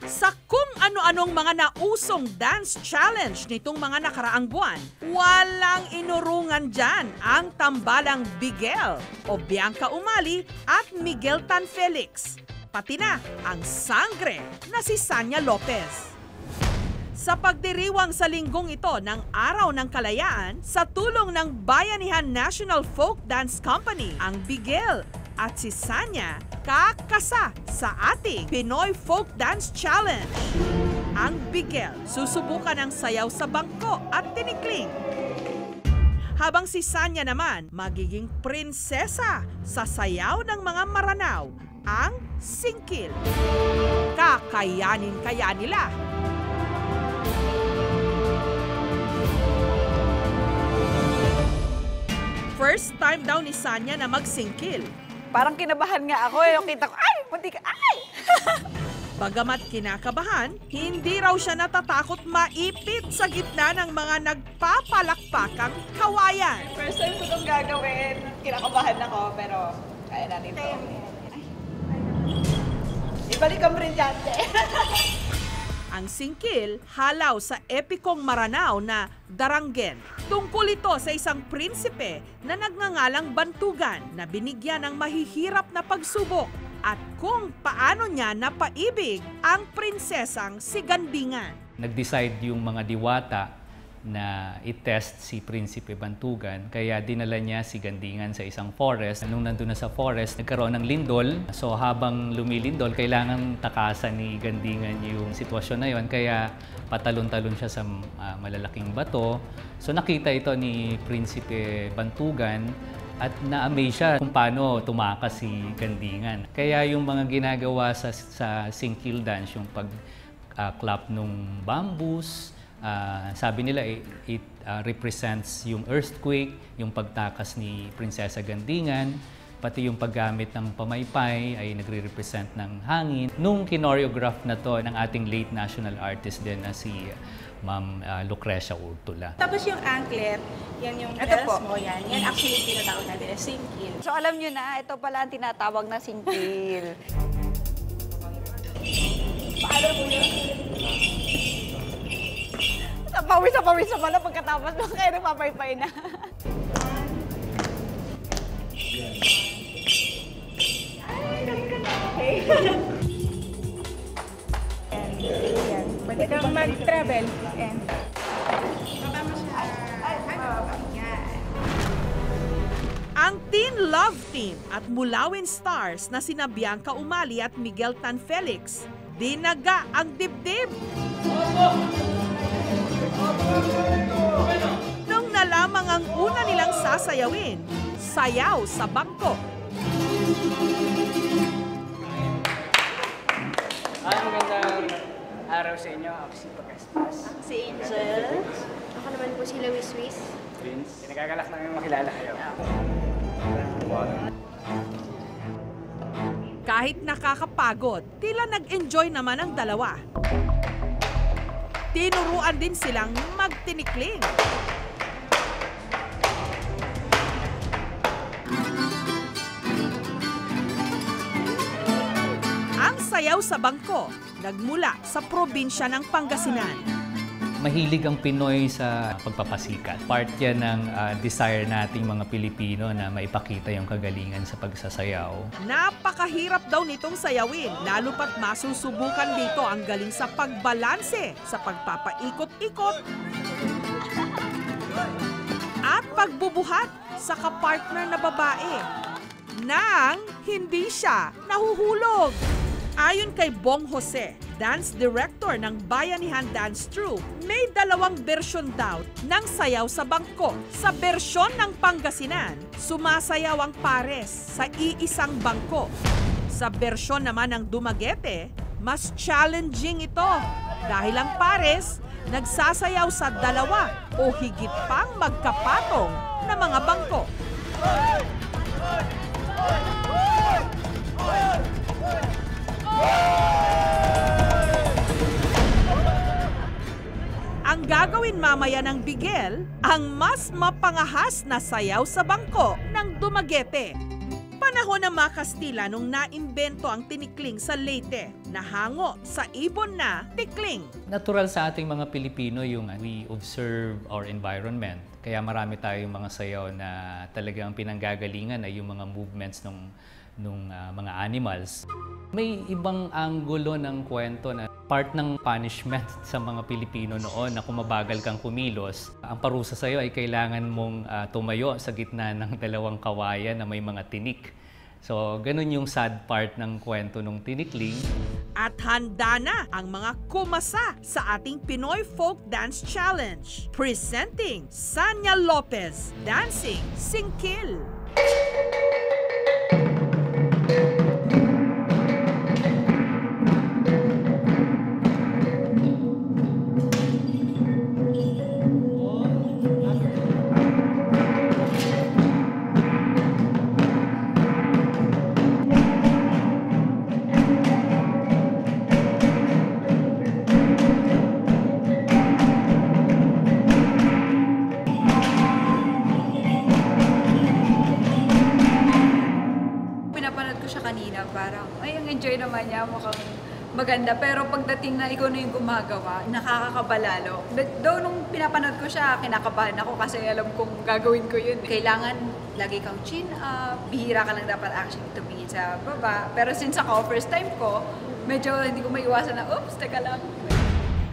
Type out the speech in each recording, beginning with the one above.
Sa kung ano-anong mga nausong dance challenge nitong mga nakaraang buwan, walang inurungan dyan ang tambalang Bigel o Bianca Umali at Miguel Tan Felix. Pati na ang sangre na si Sanya Lopez. Sa pagdiriwang sa linggong ito ng Araw ng Kalayaan, sa tulong ng Bayanihan National Folk Dance Company, ang Bigel at si Sanya kakasa sa ating Pinoy Folk Dance Challenge. Ang Bigel susubukan ng sayaw sa bangko at tinikling. Habang si Sanya naman magiging prinsesa sa sayaw ng mga maranaw, ang singkil. Kakayanin kaya nila? First time daw ni Sanya na magsingkil. Parang kinabahan nga ako yung kita ko, ay, munti ka, ay! Bagamat kinakabahan, hindi raw siya natatakot maipit sa gitna ng mga nagpapalakpakang kawayan. First time ko itong gagawin, kinakabahan ako, pero kaya natin ito. Ibalik ang brilyante. Ang singkil, halaw sa epikong maranaw na Daranggen. Tungkol ito sa isang prinsipe na nagngangalang Bantugan na binigyan ng mahihirap na pagsubok at kung paano niya napaibig ang prinsesang si Gandingan. Nag-decide yung mga diwata na i-test si Prinsipe Bantugan, kaya dinala niya si Gandingan sa isang forest. Nung nandun na sa forest, nagkaroon ng lindol. So habang lumilindol, kailangan takasan ni Gandingan yung sitwasyon na yon, kaya patalon-talon siya sa malalaking bato. So nakita ito ni Prinsipe Bantugan at na-amaze siya kung paano tumakas si Gandingan. Kaya yung mga ginagawa sa singkil dance, yung pag-clap nung bamboos, sabi nila it represents yung earthquake, yung pagtakas ni Prinsesa Gandingan, pati yung paggamit ng pamaypay ay nagre-represent ng hangin. Nung kinoreograph na to ng ating late national artist din na si Ma'am Lucrecia Urtula. Tapos yung anklet, yan yung bells mo, yan actually tinatawag natin as singkil. So alam nyo na, ito pala ang tinatawag na singkil. Paano mo yun? Pawis na pala pagkatapos mo kayo nagpapaypay na. Ay, galing ka na. Okay. Yan. Pwede kang mag-travel. Yan. Baba mo siya. Ay, baba. Yan. Ang Teen Love Team at Mulawin Stars na sina Bianca Umali at Miguel Tan Felix, dinaga ang dibdib. Nung nalamang ang una nilang sasayawin, sayaw sa bangko. Magandang araw sa inyo. Ako si Pagaspas. Ako si Angel. Ako naman po si Luis Luis. Vince. Pinagagalak namin makilala kayo. Kahit nakakapagod, tila nag-enjoy naman ang dalawa. Tinuruan din silang magtinikling. Ang sayaw sa bangko nagmula sa probinsya ng Pangasinan. Mahilig ang Pinoy sa pagpapasikat. Part yan ng desire nating mga Pilipino na maipakita yung kagalingan sa pagsasayaw. Napakahirap daw nitong sayawin, lalo pat masusubukan dito ang galing sa pagbalanse, sa pagpapaikot-ikot, at pagbubuhat sa kapartner na babae nang hindi siya nahuhulog. Ayon kay Bong Jose, dance director ng Bayanihan Dance Troupe, may dalawang bersyon daw ng sayaw sa bangko. Sa bersyon ng Pangasinan, sumasayaw ang pares sa iisang bangko. Sa bersyon naman ng Dumaguete, mas challenging ito dahil ang pares nagsasayaw sa dalawa o higit pang magkapatong na mga bangko. Ang gagawin mamaya ng Bigel, ang mas mapangahas na sayaw sa bangko ng Dumaguete. Panahon ng mga Kastila nung naimbento ang tinikling sa Leyte, nahango sa ibon na tikling. Natural sa ating mga Pilipino yung we observe our environment. Kaya marami tayong mga sayaw na talagang pinanggagalingan ay yung mga movements nung mga animals. May ibang anggulo ng kwento na part ng punishment sa mga Pilipino noon na kung mabagal kang kumilos, ang parusa sa'yo ay kailangan mong tumayo sa gitna ng dalawang kawayan na may mga tinik. So, ganun yung sad part ng kwento ng tinikling. At handa na ang mga kumasa sa ating Pinoy Folk Dance Challenge. Presenting Sanya Lopez, Dancing Singkil. Kanina, parang, ay, ang enjoy naman niya, mukhang maganda. Pero pagdating na ikaw na yung gumagawa, nakakakabalalo. Though nung pinapanood ko siya, kinakabahan ako kasi alam kong gagawin ko yun. Kailangan lagi kang chin up, bihira ka lang dapat actually tumingin sa baba. Pero since ako, first time ko, medyo hindi ko maiwasan na, oops, teka lang.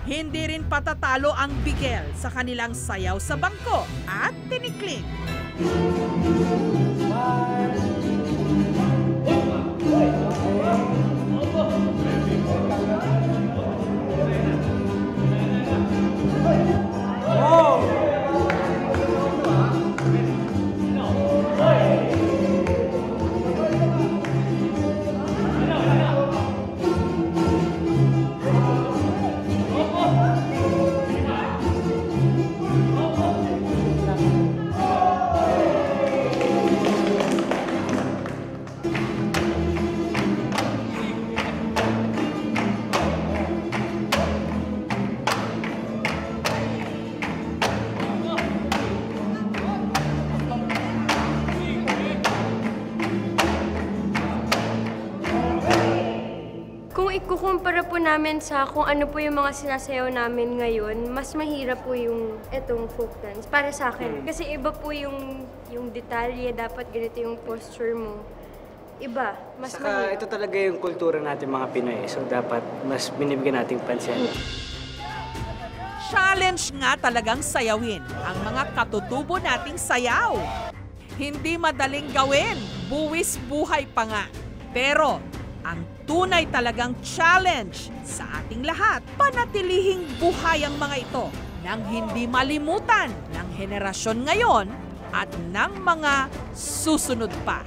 Hindi rin patatalo ang bigel sa kanilang sayaw sa bangko at tinikling. Kung ikukumpara po namin sa kung ano po yung mga sinasayaw namin ngayon, mas mahirap po yung etong folk dance para sa akin. Kasi iba po yung detalye, dapat ganito yung posture mo. Iba, mas Saka mahirap. ito talaga yung kultura natin mga Pinoy. So dapat mas binibigyan nating pansin. Challenge nga talagang sayawin ang mga katutubo nating sayaw. Hindi madaling gawin, buwis buhay pa nga. Pero ang tunay talagang challenge sa ating lahat, panatilihing buhay ang mga ito nang hindi malimutan ng henerasyon ngayon at ng mga susunod pa.